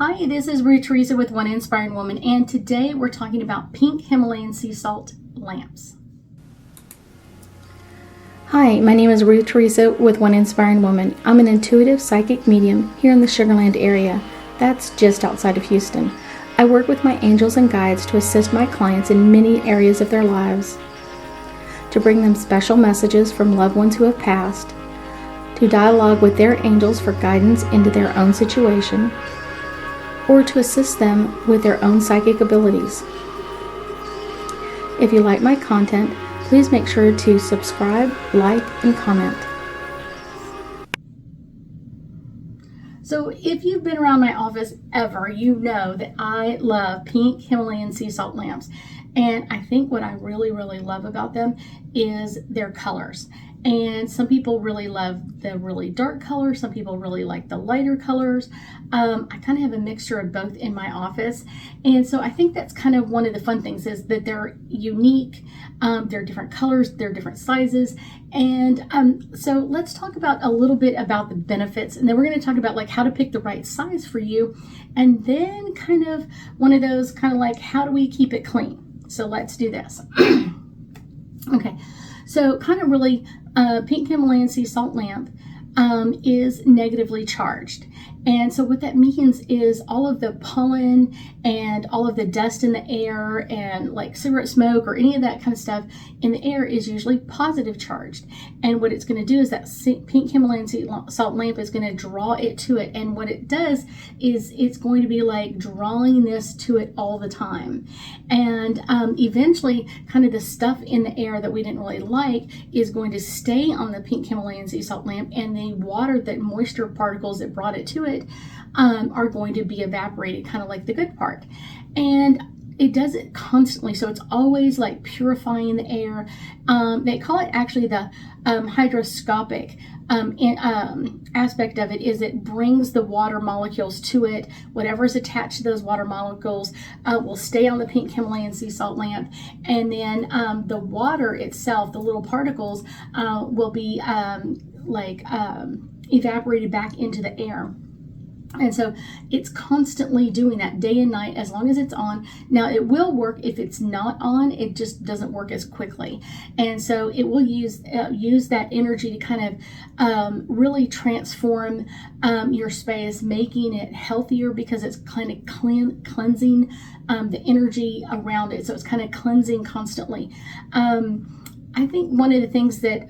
Hi, this is Theresa with One Inspiring Woman, and today we're talking about pink Himalayan sea salt lamps. Hi, my name is Theresa with One Inspiring Woman. I'm an intuitive psychic medium here in the Sugar Land area. That's just outside of Houston. I work with my angels and guides to assist my clients in many areas of their lives, to bring them special messages from loved ones who have passed, to dialogue with their angels for guidance into their own situation, or to assist them with their own psychic abilities. If you like my content, please make sure to subscribe, like, and comment. So if you've been around my office ever, you know that I love pink Himalayan sea salt lamps. And I think what I really love about them is their colors. And some people really love the really dark colors. Some people really like the lighter colors. I kind of have a mixture of both in my office. And so I think that's kind of one of the fun things, is that they're unique. They're different colors, they're different sizes. And so let's talk about a little bit about the benefits. And then we're going to talk about like how to pick the right size for you. And then kind of one of those kind of like, how do we keep it clean? So let's do this. Okay. So kind of really, pink Himalayan sea salt lamp is negatively charged. And so what that means is all of the pollen and all of the dust in the air and like cigarette smoke or any of that kind of stuff in the air is usually positive charged. And what it's going to do is that pink Himalayan sea salt lamp is going to draw it to it. And what it does is it's going to be like drawing this to it all the time. And eventually kind of the stuff in the air that we didn't really like is going to stay on the pink Himalayan sea salt lamp, and the water, that moisture particles that brought it to it, are going to be evaporated, kind of like the good part. And it does it constantly, so it's always like purifying the air. They call it actually the hydroscopic aspect of it, is it brings the water molecules to it. Whatever's attached to those water molecules will stay on the pink Himalayan sea salt lamp, and then the water itself, the little particles, will be evaporated back into the air. And so it's constantly doing that day and night as long as it's on. Now it will work if it's not on, it just doesn't work as quickly. And so it will use that energy to kind of really transform your space, making it healthier, because it's kind of cleansing the energy around it. So it's kind of cleansing constantly. I think one of the things that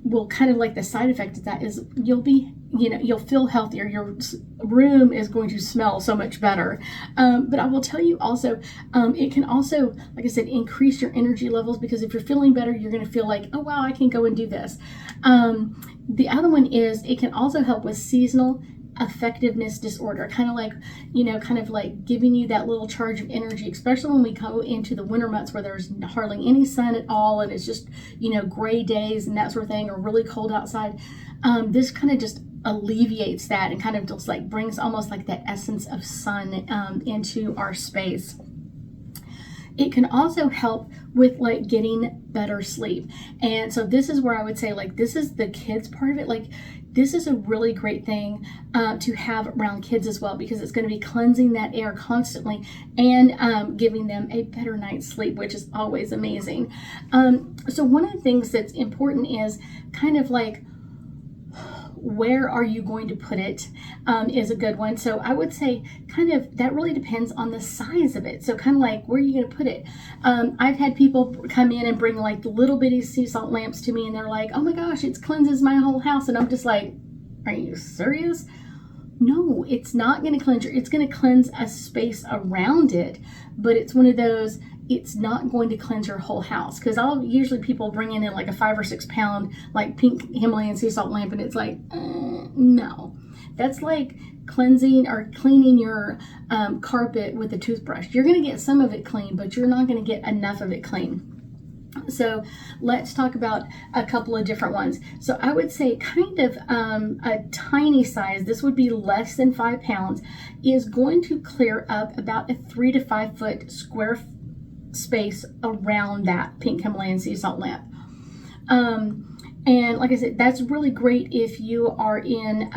will kind of like the side effect of that is you'll feel healthier. Your room is going to smell so much better. But I will tell you also, it can also, like I said, increase your energy levels, because if you're feeling better, you're going to feel like, oh wow, I can go and do this. The other one is it can also help with seasonal effectiveness disorder, kind of like giving you that little charge of energy, especially when we go into the winter months where there's hardly any sun at all, and it's just gray days and that sort of thing, or really cold outside. This kind of just alleviates that and kind of just like brings almost like that essence of sun into our space. It can also help with like getting better sleep. And so this is where I would say, like, this is the kids part of it. Like, this is a really great thing to have around kids as well, because it's going to be cleansing that air constantly and giving them a better night's sleep, which is always amazing. So one of the things that's important is kind of like, where are you going to put it is a good one. So I would say kind of that really depends on the size of it. So kind of like, where are you going to put it? I've had people come in and bring like little bitty sea salt lamps to me, and they're like, oh my gosh, it cleanses my whole house. And I'm just like, are you serious? No, it's not going to cleanse it's going to cleanse a space around it, but it's one of those, it's not going to cleanse your whole house. Because people bring in like a 5 or 6 pound like pink Himalayan sea salt lamp, and it's like, no, that's like cleansing or cleaning your carpet with a toothbrush. You're going to get some of it clean, but you're not going to get enough of it clean. So let's talk about a couple of different ones. So I would say kind of a tiny size, this would be less than 5 pounds, is going to clear up about a 3 to 5 foot square space around that pink Himalayan sea salt lamp. And like I said, that's really great if you are in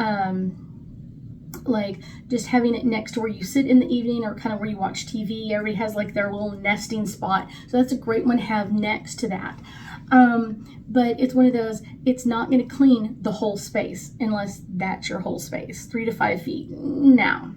like just having it next to where you sit in the evening or kind of where you watch TV. Everybody has like their little nesting spot. So that's a great one to have next to that. But it's one of those, it's not going to clean the whole space unless that's your whole space, 3 to 5 feet. No.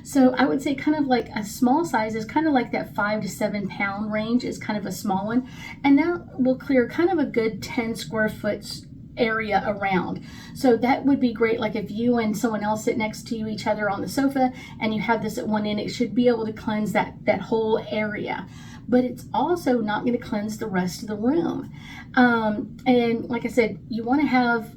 So I would say kind of like a small size is kind of like that 5 to 7 pound range is kind of a small one. And that will clear kind of a good 10 square foot area around. So that would be great. Like if you and someone else sit next to each other on the sofa and you have this at one end, it should be able to cleanse that whole area. But it's also not going to cleanse the rest of the room. And like I said, you want to have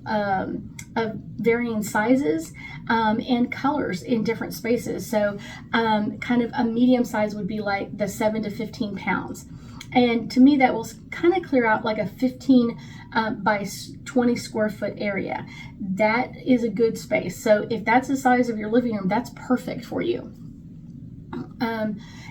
varying sizes and colors in different spaces. So kind of a medium size would be like the 7 to 15 pounds. And to me, that will kind of clear out like a 15 by 20 square foot area. That is a good space. So if that's the size of your living room, that's perfect for you.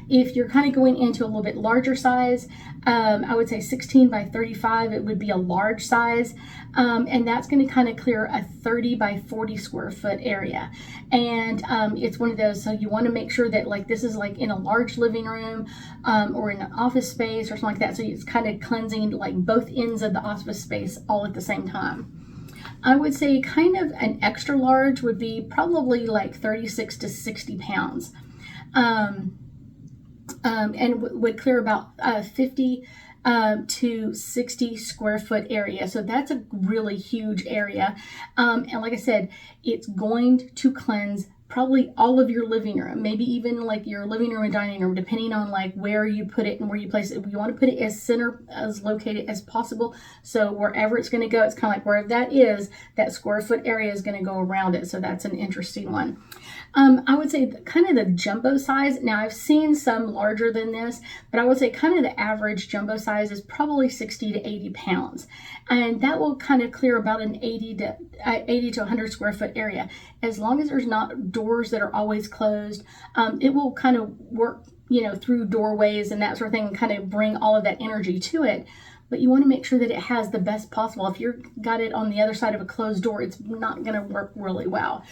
If you're kind of going into a little bit larger size, I would say 16 by 35, it would be a large size. And that's going to kind of clear a 30 by 40 square foot area. And it's one of those, so you want to make sure that like this is like in a large living room or in an office space or something like that. So it's kind of cleansing like both ends of the office space all at the same time. I would say kind of an extra large would be probably like 36 to 60 pounds. And would clear about 50 to 60 square foot area. So that's a really huge area. And like I said, it's going to cleanse probably all of your living room, maybe even like your living room and dining room, depending on like where you put it and where you place it. You want to put it as located as possible. So wherever it's going to go, it's kind of like wherever that is, that square foot area is going to go around it. So that's an interesting one. I would say kind of the jumbo size. Now I've seen some larger than this, but I would say kind of the average jumbo size is probably 60 to 80 pounds. And that will kind of clear about an 80 to 100 square foot area. As long as there's not doors that are always closed, it will kind of work, through doorways and that sort of thing and kind of bring all of that energy to it. But you want to make sure that it has the best possible. If you've got it on the other side of a closed door, it's not going to work really well.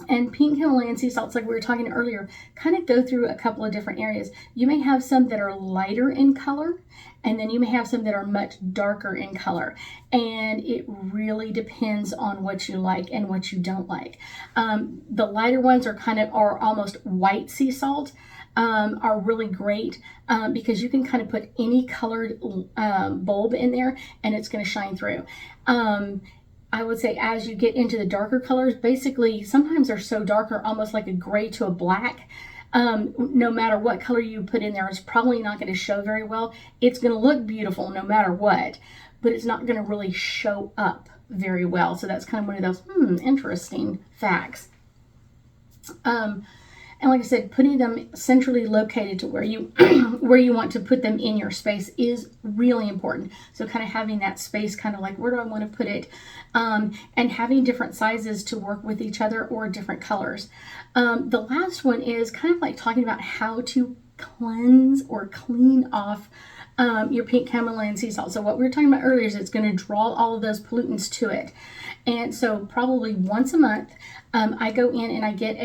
And pink Himalayan sea salts, like we were talking earlier, kind of go through a couple of different areas. You may have some that are lighter in color, and then you may have some that are much darker in color. And it really depends on what you like and what you don't like. The lighter ones are almost white sea salt. Are really great because you can kind of put any colored bulb in there and it's going to shine through. I would say as you get into the darker colors, basically sometimes they're so darker, almost like a gray to a black. No matter what color you put in there, it's probably not going to show very well. It's going to look beautiful no matter what, but it's not going to really show up very well. So that's kind of one of those interesting facts. And like I said, putting them centrally located to where you where you want to put them in your space is really important. So kind of having that space, kind of like where do I want to put it, and having different sizes to work with each other or different colors. The last one is kind of like talking about how to cleanse or clean off your pink Himalayan sea salt. So what we were talking about earlier is it's going to draw all of those pollutants to it. And so probably once a month, I go in and I get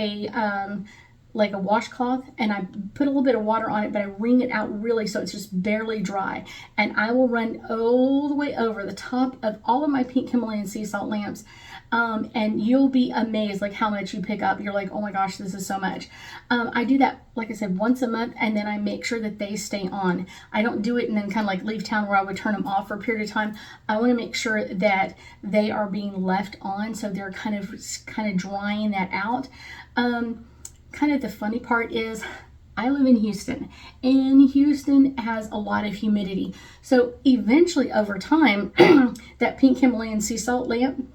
like a washcloth and I put a little bit of water on it, but I wring it out really so it's just barely dry. And I will run all the way over the top of all of my pink Himalayan sea salt lamps. And you'll be amazed like how much you pick up. You're like, oh my gosh, this is so much. I do that, like I said, once a month, and then I make sure that they stay on. I don't do it and then kind of like leave town where I would turn them off for a period of time. I want to make sure that they are being left on, so they're kind of drying that out. Kind of the funny part is I live in Houston, and Houston has a lot of humidity. So eventually over time, that pink Himalayan sea salt lamp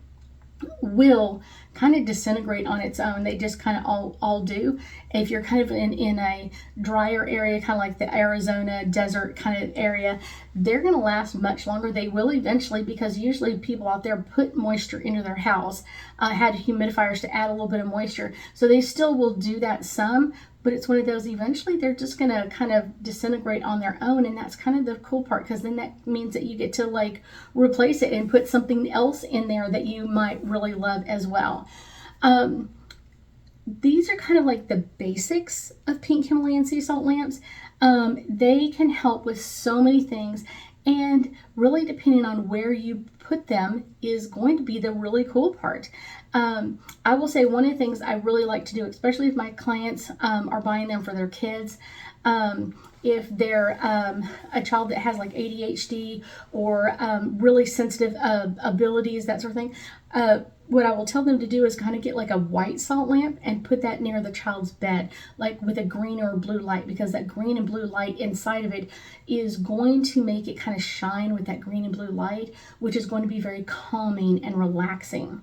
will kind of disintegrate on its own. They just kind of all do. If you're kind of in a drier area, kind of like the Arizona desert kind of area, they're going to last much longer. They will eventually, because usually people out there put moisture into their house, had humidifiers to add a little bit of moisture. So they still will do that some, but it's one of those, eventually they're just going to kind of disintegrate on their own. And that's kind of the cool part, because then that means that you get to like replace it and put something else in there that you might really love as well. These are kind of like the basics of pink Himalayan sea salt lamps. They can help with so many things, and really depending on where you put them is going to be the really cool part. I will say one of the things I really like to do, especially if my clients are buying them for their kids, if they're a child that has like ADHD or really sensitive abilities, that sort of thing, what I will tell them to do is kind of get like a white salt lamp and put that near the child's bed, like with a green or a blue light, because that green and blue light inside of it is going to make it kind of shine with that green and blue light, which is going to be very calming and relaxing.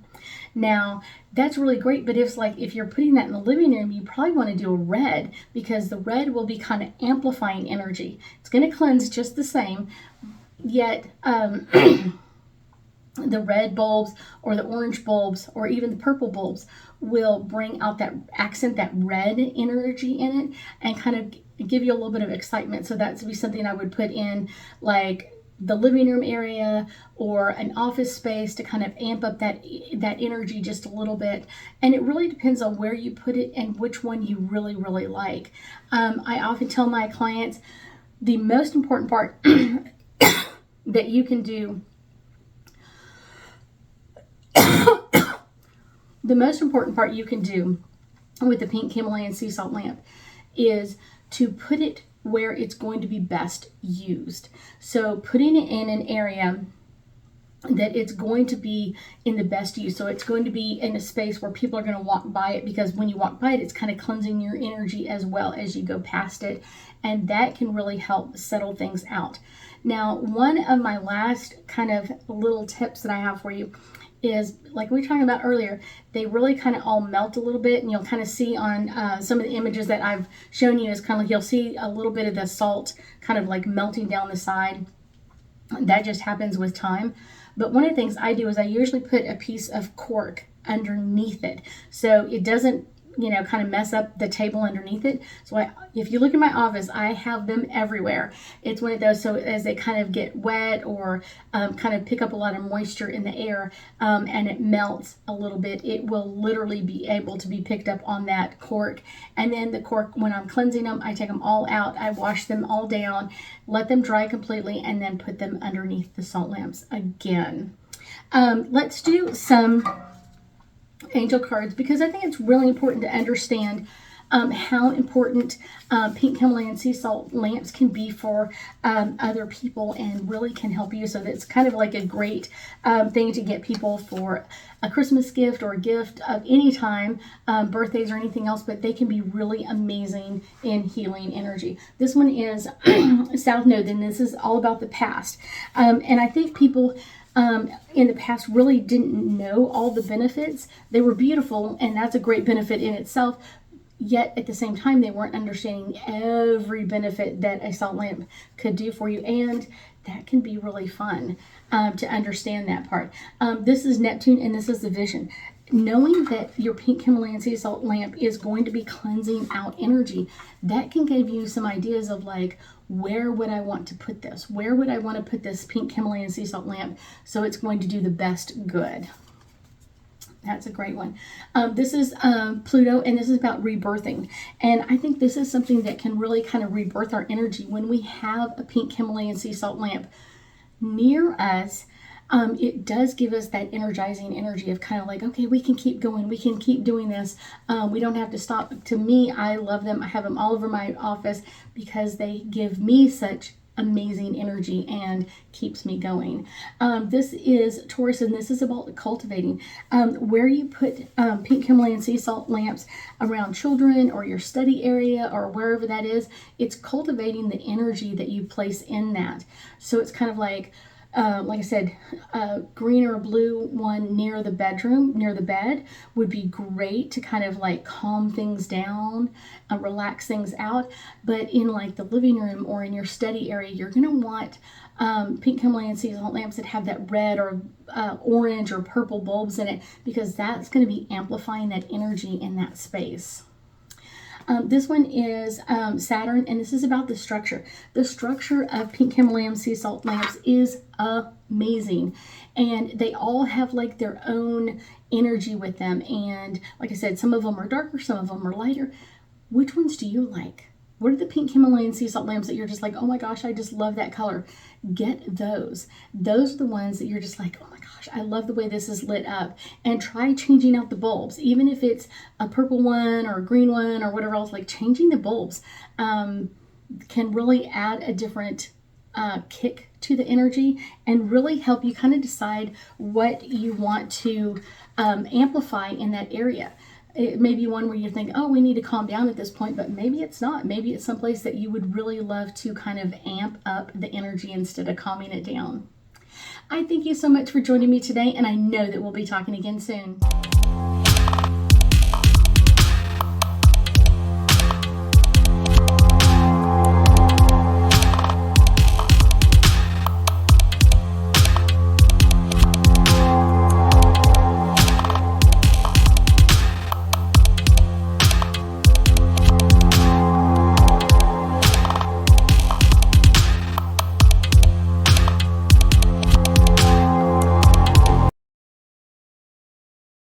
Now, that's really great, but if you're putting that in the living room, you probably want to do a red, because the red will be kind of amplifying energy. It's going to cleanse just the same, yet the red bulbs or the orange bulbs or even the purple bulbs will bring out that accent, that red energy in it, and kind of give you a little bit of excitement. So that's be something I would put in like the living room area or an office space to kind of amp up that energy just a little bit. And it really depends on where you put it and which one you really, really like. I often tell my clients the most important part that you can do the most important part you can do with the pink Himalayan sea salt lamp is to put it where it's going to be best used. So putting it in an area that it's going to be in the best use. So it's going to be in a space where people are going to walk by it, because when you walk by it, it's kind of cleansing your energy as well as you go past it. And that can really help settle things out. Now, one of my last kind of little tips that I have for you is, like we were talking about earlier, they really kind of all melt a little bit, and you'll kind of see on some of the images that I've shown you is kind of like you'll see a little bit of the salt kind of like melting down the side. That just happens with time. But one of the things I do is I usually put a piece of cork underneath it, so it doesn't kind of mess up the table underneath it. So if you look in my office, I have them everywhere. It's one of those, so as they kind of get wet or kind of pick up a lot of moisture in the air and it melts a little bit, it will literally be able to be picked up on that cork. And then the cork, when I'm cleansing them, I take them all out, I wash them all down, let them dry completely, and then put them underneath the salt lamps again. Let's do some angel cards, because I think it's really important to understand how important pink Himalayan sea salt lamps can be for other people, and really can help you. So that's kind of like a great thing to get people for a Christmas gift or a gift of any time, birthdays or anything else, but they can be really amazing in healing energy. This one is South Node, and this is all about the past. And I think people in the past really didn't know all the benefits. They were beautiful, and that's a great benefit in itself, yet at the same time they weren't understanding every benefit that a salt lamp could do for you, and that can be really fun to understand that part. This is Neptune, and this is the vision. Knowing that your pink Himalayan sea salt lamp is going to be cleansing out energy, that can give you some ideas of like, where would I want to put this? Where would I want to put this pink Himalayan sea salt lamp so it's going to do the best good? That's a great one. This is Pluto, and this is about rebirthing. And I think this is something that can really kind of rebirth our energy. When we have a pink Himalayan sea salt lamp near us, it does give us that energizing energy of kind of like, okay, we can keep going. We can keep doing this. We don't have to stop. To me, I love them. I have them all over my office because they give me such amazing energy and keeps me going. This is Taurus, and this is about cultivating. Where you put pink Himalayan sea salt lamps around children or your study area or wherever that is, it's cultivating the energy that you place in that. So it's kind of like I said, a green or a blue one near the bedroom, near the bed, would be great to kind of like calm things down, relax things out. But in like the living room or in your study area, you're going to want pink Himalayan sea salt lamps that have that red or orange or purple bulbs in it, because that's going to be amplifying that energy in that space. This one is Saturn, and this is about the structure. The structure of pink Himalayan sea salt lamps is amazing, and they all have like their own energy with them. And like I said, some of them are darker, some of them are lighter. Which ones do you like? What are the pink Himalayan sea salt lamps that you're just like, oh my gosh, I just love that color? Get those. Those are the ones that you're just like, oh my gosh, I love the way this is lit up. And try changing out the bulbs, even if it's a purple one or a green one or whatever else. Like changing the bulbs can really add a different kick to the energy and really help you kind of decide what you want to amplify in that area. It may be one where you think, oh, we need to calm down at this point, but maybe it's not. Maybe it's someplace that you would really love to kind of amp up the energy instead of calming it down. I thank you so much for joining me today, and I know that we'll be talking again soon.